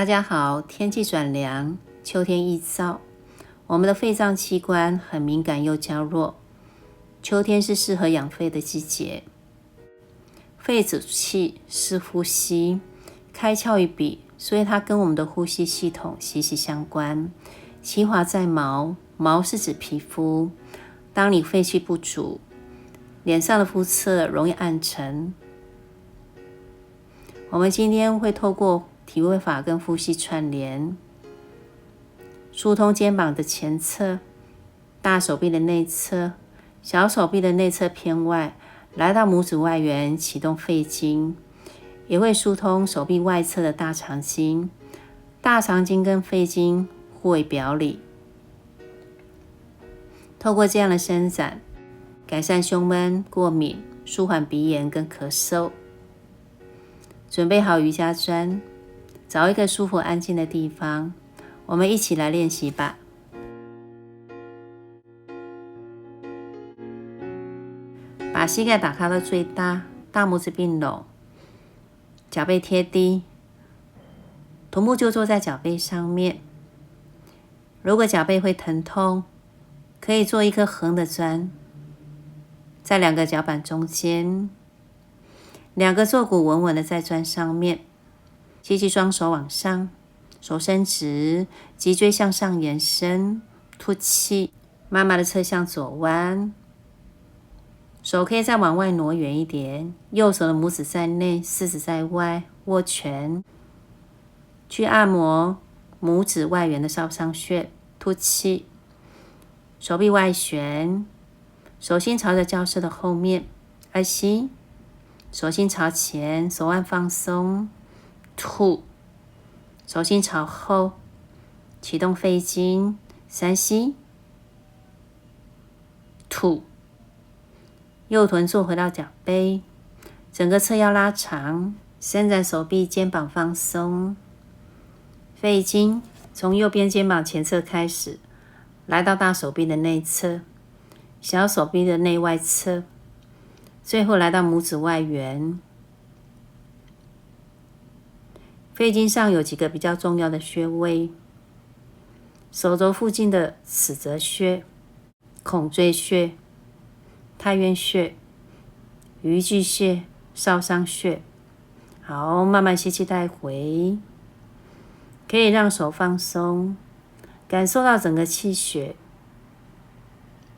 大家好，天气转凉，秋天易燥，我们的肺脏器官很敏感又娇弱。秋天是适合养肺的季节。肺主气是呼吸，开窍于鼻，所以它跟我们的呼吸系统息息相关。其华在毛，毛是指皮肤。当你肺气不足，脸上的肤色容易暗沉。我们今天会透过体位法跟呼吸串联，疏通肩膀的前侧、大手臂的内侧、小手臂的内侧偏外，来到拇指外缘，启动肺经，也会疏通手臂外侧的大肠经。大肠经跟肺经互为表里。透过这样的伸展，改善胸闷、过敏，舒缓鼻炎跟咳嗽。准备好瑜伽砖，找一个舒服安静的地方，我们一起来练习吧。把膝盖打开到最大，大拇指并拢，脚背贴地，臀部就坐在脚背上面。如果脚背会疼痛，可以做一颗横的砖，在两个脚板中间，两个坐骨稳稳的在砖上面。吸气，双手往上，手伸直，脊椎向上延伸。吐气，慢慢的侧向左弯，手可以再往外挪远一点，右手的拇指在内，食指在外，握拳，去按摩拇指外缘的少商穴。吐气，手臂外旋，手心朝着教室的后面。二吸，手心朝前，手腕放松。吐，手心朝后，启动肺经。三吸，吐，右臀坐回到脚背，整个侧腰拉长，伸展手臂，肩膀放松。肺经从右边肩膀前侧开始，来到大手臂的内侧，小手臂的内外侧，最后来到拇指外缘。肺经上有几个比较重要的穴位：手肘附近的尺泽穴、孔椎穴、太渊穴、鱼际穴、少商穴。好，慢慢吸气带回，可以让手放松，感受到整个气血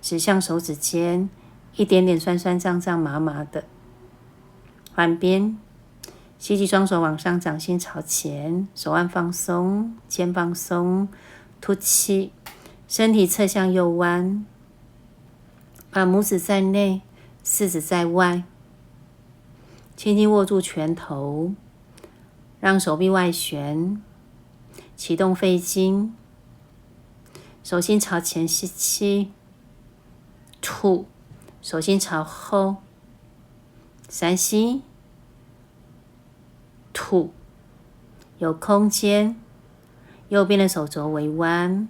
指向手指尖，一点点酸酸胀胀麻麻的。换边，吸气，双手往上，掌心朝前，手腕放松，肩放松。吐气，身体侧向右弯，把拇指在内，食指在外，轻轻握住拳头，让手臂外旋，启动肺经。手心朝前吸气，吐，手心朝后。三吸，吐，有空间。右边的手肘微弯，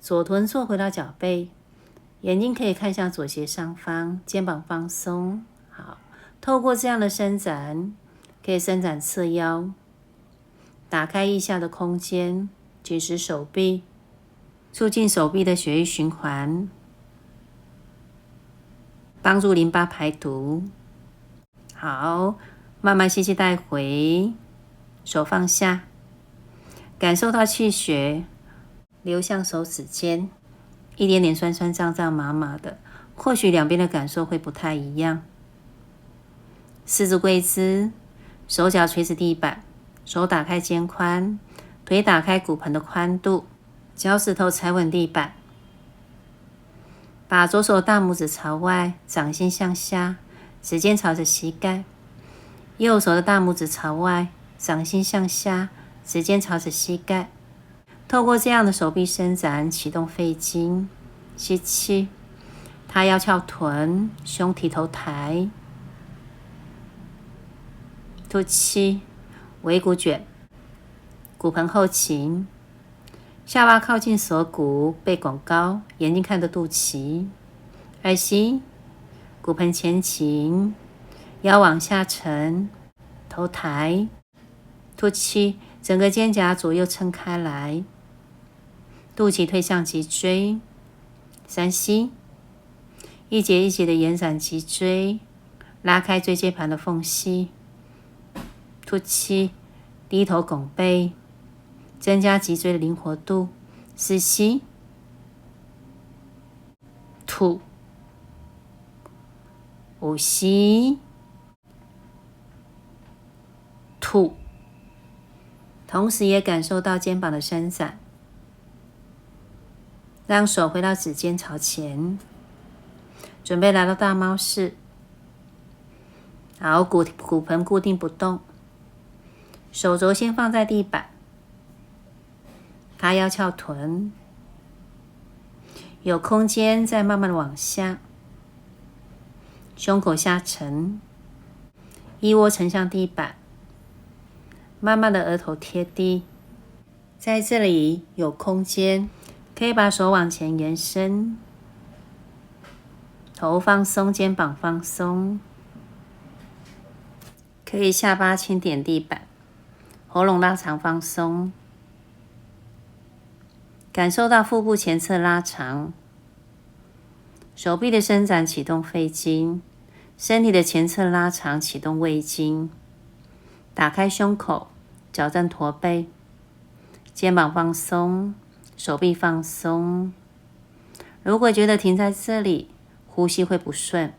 左臀坐回到脚背，眼睛可以看向左斜上方，肩膀放松。好，透过这样的伸展，可以伸展侧腰，打开腋下的空间，紧实手臂，促进手臂的血液循环，帮助淋巴排毒。好，慢慢吸气带回，手放下，感受到气血流向手指尖，一点点酸酸胀胀麻麻的，或许两边的感受会不太一样。四肢跪姿，手脚垂直地板，手打开肩宽，腿打开骨盆的宽度，脚趾头踩稳地板。把左手大拇指朝外，掌心向下，指尖朝着膝盖。右手的大拇指朝外，掌心向下，指尖朝着膝盖。透过这样的手臂伸展，启动肺经。吸气，塌腰翘臀，胸提头抬。吐气，尾骨卷，骨盆后倾，下巴靠近锁骨，背拱高，眼睛看着肚脐。二吸，骨盆前倾，腰往下沉，头抬。吐气，整个肩胛左右撑开来，肚脐推向脊椎，3吸，一节一节的延展脊椎，拉开椎间盘的缝隙，吐气，低头拱背，增加脊椎的灵活度，4吸，吐，5吸，吐，同时也感受到肩膀的伸展，让手回到指尖朝前，准备来到大猫式。好，骨盆固定不动，手肘先放在地板，塌腰翘臀，有空间再慢慢的往下，胸口下沉，腋窝沉向地板，慢慢的额头贴地，在这里有空间，可以把手往前延伸，头放松，肩膀放松，可以下巴轻点地板，喉咙拉长放松，感受到腹部前侧拉长，手臂的伸展启动肺经，身体的前侧拉长启动胃经，打开胸口，矫正驼背，肩膀放松，手臂放松。如果觉得停在这里呼吸会不顺，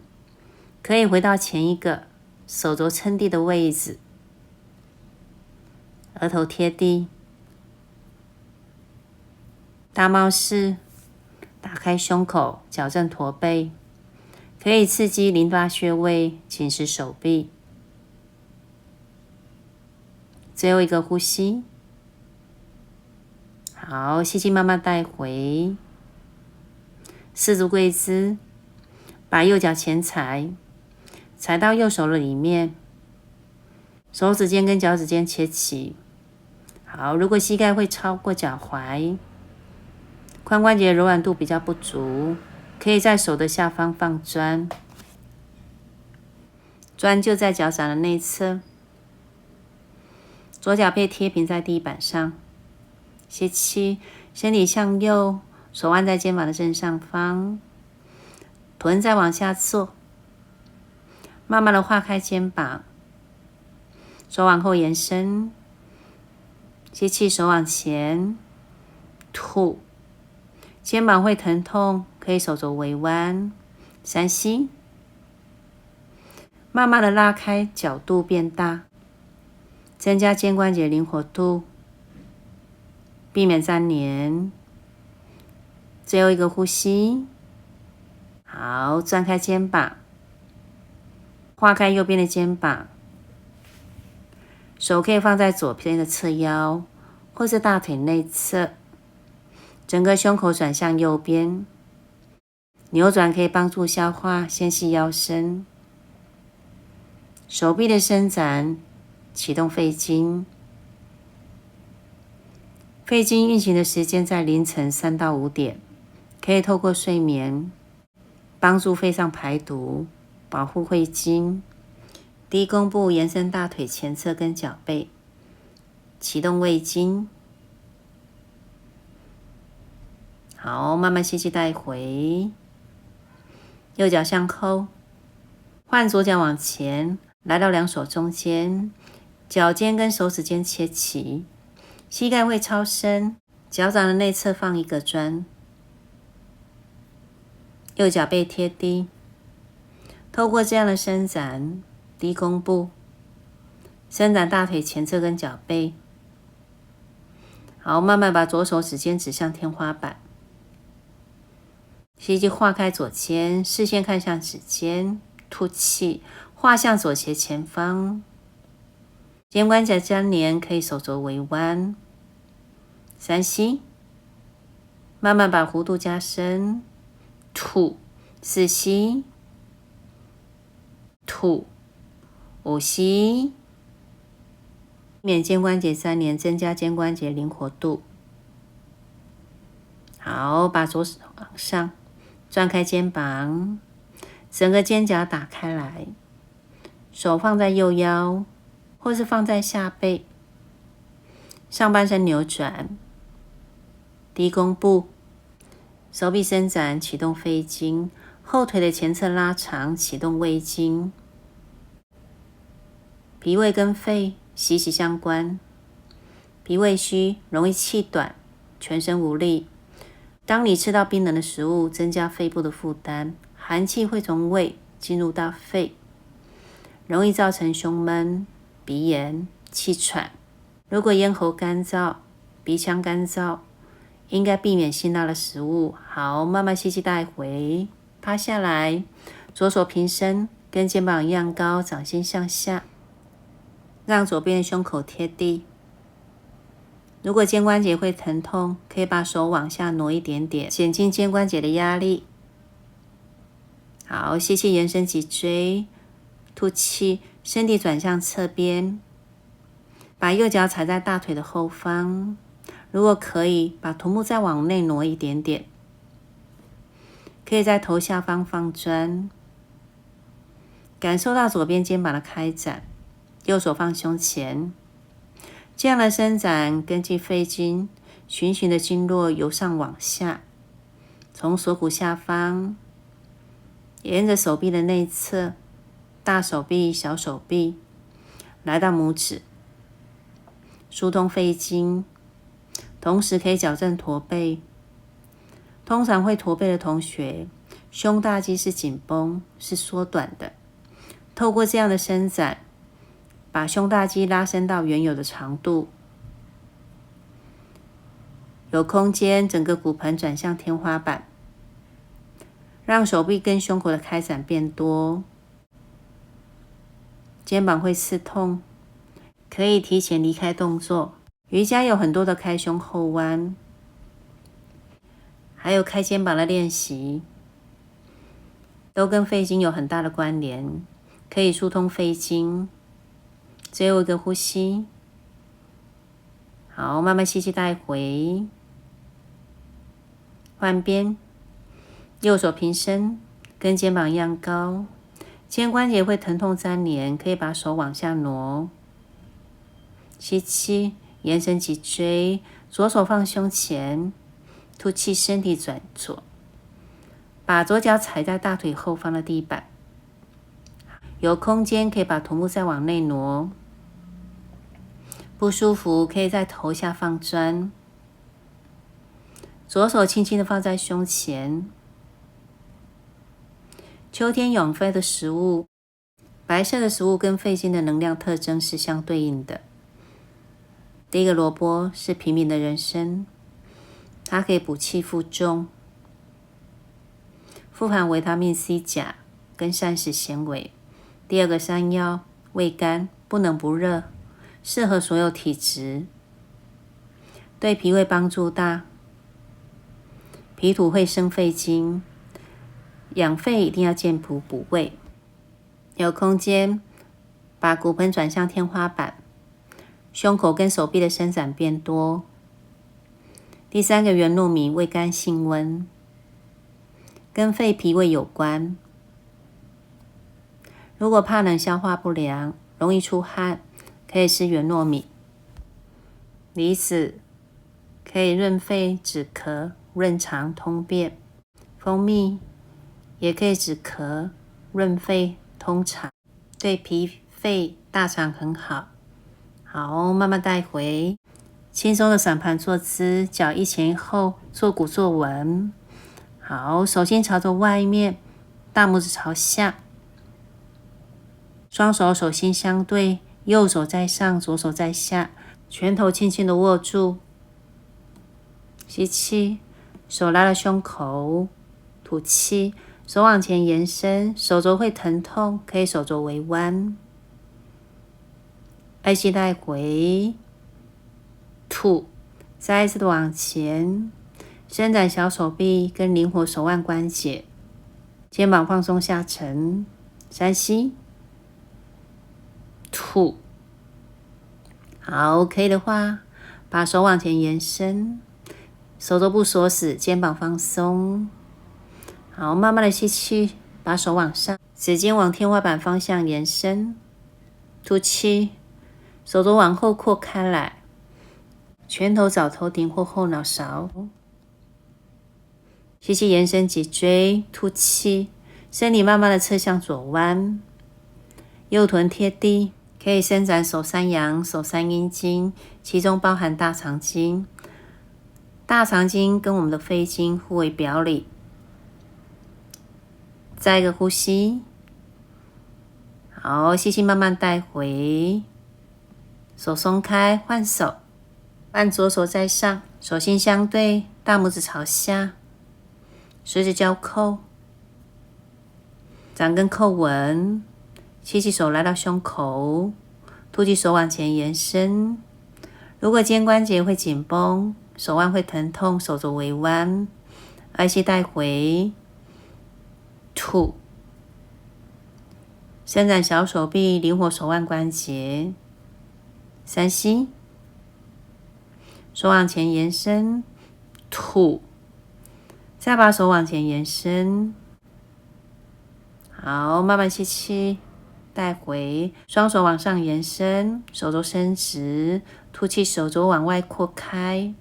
可以回到前一个手肘撑地的位置，额头贴地，大猫式，打开胸口，矫正驼背，可以刺激淋巴穴位，紧实手臂。最后一个呼吸，好，吸气慢慢带回，四足跪姿，把右脚前踩，踩到右手的里面，手指尖跟脚趾尖切齐。好，如果膝盖会超过脚踝，髋关节柔软度比较不足，可以在手的下方放砖，砖就在脚掌的内侧，左脚背贴平在地板上，吸气，身体向右，手腕在肩膀的正上方，臀再往下坐，慢慢的化开肩膀，手往后延伸，吸气，手往前，吐，肩膀会疼痛，可以手肘微弯，3吸，慢慢的拉开，角度变大，增加肩关节灵活度，避免粘连。最后一个呼吸，好，转开肩膀，化开右边的肩膀，手可以放在左边的侧腰，或是大腿内侧，整个胸口转向右边，扭转可以帮助消化，纤细腰身，手臂的伸展，启动肺经。肺经运行的时间在凌晨3到5点，可以透过睡眠帮助肺上排毒，保护肺经。低弓部延伸大腿前侧跟脚背，启动胃经。好，慢慢吸气带回，右脚向后，换左脚往前，来到两手中间，脚尖跟手指尖切齐，膝盖会超伸，脚掌的内侧放一个砖，右脚背贴地，透过这样的伸展，低弓部，伸展大腿前侧跟脚背。好，慢慢把左手指尖指向天花板，吸气化开左肩，视线看向指尖，吐气画向左斜前方，肩关节粘连，可以手肘微弯。3吸，慢慢把弧度加深，吐，4吸，吐，5吸，避免肩关节粘连，增加肩关节灵活度。好，把左手往上，转开肩膀，整个肩胛打开来，手放在右腰，或是放在下背，上半身扭转，低弓步，手臂伸展，启动肺经，后腿的前侧拉长，启动胃经。脾胃跟肺息息相关，脾胃虚，容易气短，全身无力。当你吃到冰冷的食物，增加肺部的负担，寒气会从胃进入到肺，容易造成胸闷、鼻炎、气喘。如果咽喉干燥、鼻腔干燥，应该避免辛辣的食物。好，慢慢吸气带回，趴下来，左手平伸，跟肩膀一样高，掌心向下，让左边的胸口贴地。如果肩关节会疼痛，可以把手往下挪一点点，减轻肩关节的压力。好，吸气延伸脊椎，吐气，身体转向侧边，把右脚踩在大腿的后方。如果可以，把臀部再往内挪一点点，可以在头下方放砖，感受到左边肩膀的开展，右手放胸前。这样的伸展根据肺经循循的经络由上往下，从锁骨下方沿着手臂的内侧，大手臂、小手臂，来到拇指，疏通肺经，同时可以矫正驼背。通常会驼背的同学，胸大肌是紧绷，是缩短的。透过这样的伸展，把胸大肌拉伸到原有的长度，有空间，整个骨盆转向天花板，让手臂跟胸口的开展变多。肩膀会刺痛，可以提前离开动作。瑜伽有很多的开胸后弯，还有开肩膀的练习，都跟肺经有很大的关联，可以疏通肺经。最后一个呼吸，好，慢慢吸气带回，换边，右手平伸，跟肩膀一样高，肩关节会疼痛粘连，可以把手往下挪。吸气，延伸脊椎，左手放胸前，吐气，身体转左，把左脚踩在大腿后方的地板，有空间可以把臀部再往内挪。不舒服可以在头下放砖，左手轻轻的放在胸前。秋天养肺的食物，白色的食物跟肺经的能量特征是相对应的。第一个萝卜是平民的人参，它可以补气负重，富含维他命 C、钾跟膳食纤维。第二个山药，味甘，不冷不热，适合所有体质，对脾胃帮助大。脾土会生肺经，养肺一定要健脾补胃。有空间，把骨盆转向天花板，胸口跟手臂的伸展变多。第三个圆糯米，味甘性温，跟肺脾胃有关。如果怕冷、消化不良、容易出汗，可以吃圆糯米。梨子可以润肺止咳、润肠通便。蜂蜜也可以止咳、润肺通肠，对脾肺大肠很好。好，慢慢带回，轻松的散盘坐姿，脚一前一后，坐骨坐稳。好，手心朝着外面，大拇指朝下，双手手心相对，右手在上，左手在下，拳头轻轻的握住。吸气，手拉到胸口，吐气，手往前延伸，手肘会疼痛，可以手肘微弯。爱吸带回，吐，再一次的往前，伸展小手臂跟灵活手腕关节，肩膀放松下沉，深吸，吐。好，可以的话，把手往前延伸，手肘部锁死，肩膀放松。好，慢慢的吸气，把手往上，指尖往天花板方向延伸，吐气，手肘往后扩开来，拳头找头顶或后脑勺。吸气，延伸脊椎，吐气，身体慢慢的侧向左弯，右臀贴地，可以伸展手三阳、手三阴经，其中包含大肠经。大肠经跟我们的肺经互为表里。再一个呼吸，好，吸气慢慢带回，手松开，换手，按左手在上，手心相对，大拇指朝下，十指交扣，掌根扣稳，吸气手来到胸口，吐气手往前延伸。如果肩关节会紧绷，手腕会疼痛，手肘微弯，二吸带回，吐，伸展小手臂，灵活手腕关节。三吸，手往前延伸，吐，再把手往前延伸。好，慢慢吸气，带回，双手往上延伸，手肘伸直，吐气，手肘往外扩开，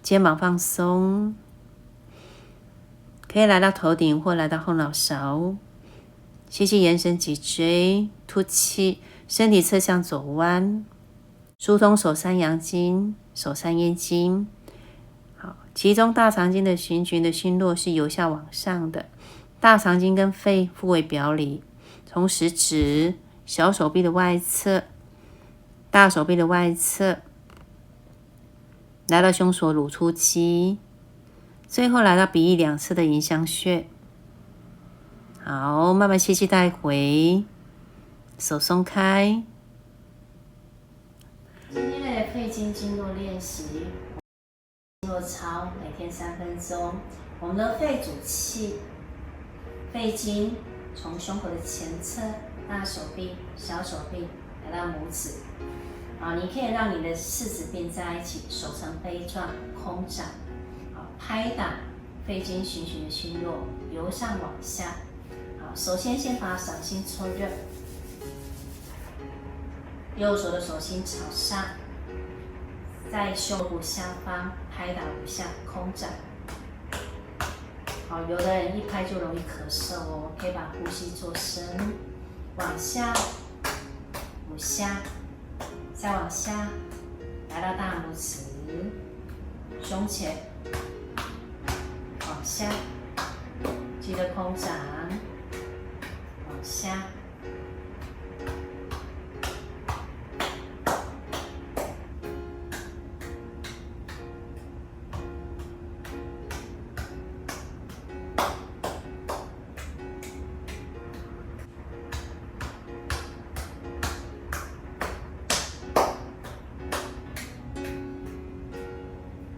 肩膀放松，可以来到头顶或来到后脑勺。吸气，延伸脊椎，吐气，身体侧向左弯，疏通手三阳经、手三阴经。好，其中大肠经的循循的经络是由下往上的，大肠经跟肺互为表里，从食指、小手臂的外侧、大手臂的外侧，来到胸锁乳突肌，最后来到鼻翼两侧的迎香穴。好，慢慢吸气带回，手松开。今天的肺经经络练习，经络操，每天3分钟。我们的肺主气，肺经从胸口的前侧、大手臂、小手臂来到拇指。好，你可以让你的四指并在一起，手成杯状，空掌。好，拍打肺经循循的经络，由上往下。好，首先把掌心搓热，右手的手心朝上，在胸部下方拍打5下，空掌。好，有的人一拍就容易咳嗽哦，可以把呼吸做深，往下5下。再往下，来到大拇指，胸前，往下，记得空掌，往下。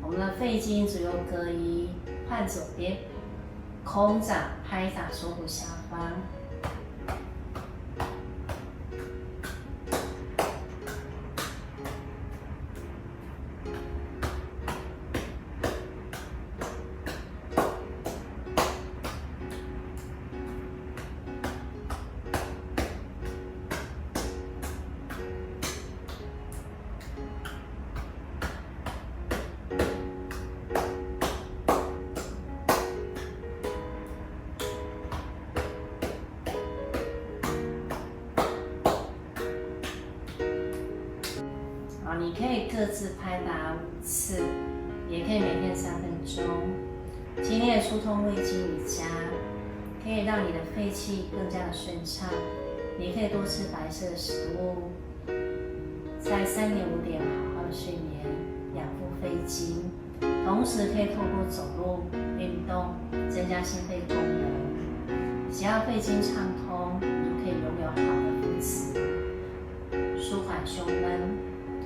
我们的肺经左右各一，换左边，空掌拍打锁骨下方。你可以各自拍打5次，也可以每天3分钟。今天的疏通胃经瑜伽可以让你的肺气更加的顺畅。你可以多吃白色的食物，在3点5点好好的睡眠，养护肺经。同时可以透过走路运动增加心肺功能。只要肺经畅通，你就可以拥有好的腹磁，舒缓胸闷、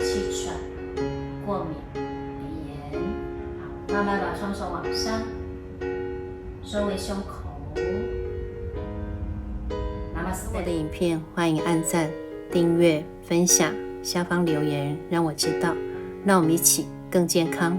气喘、过敏、鼻炎。好，慢慢把双手往上，收回胸口。我的影片欢迎按赞、订阅、分享，下方留言让我知道，让我们一起更健康。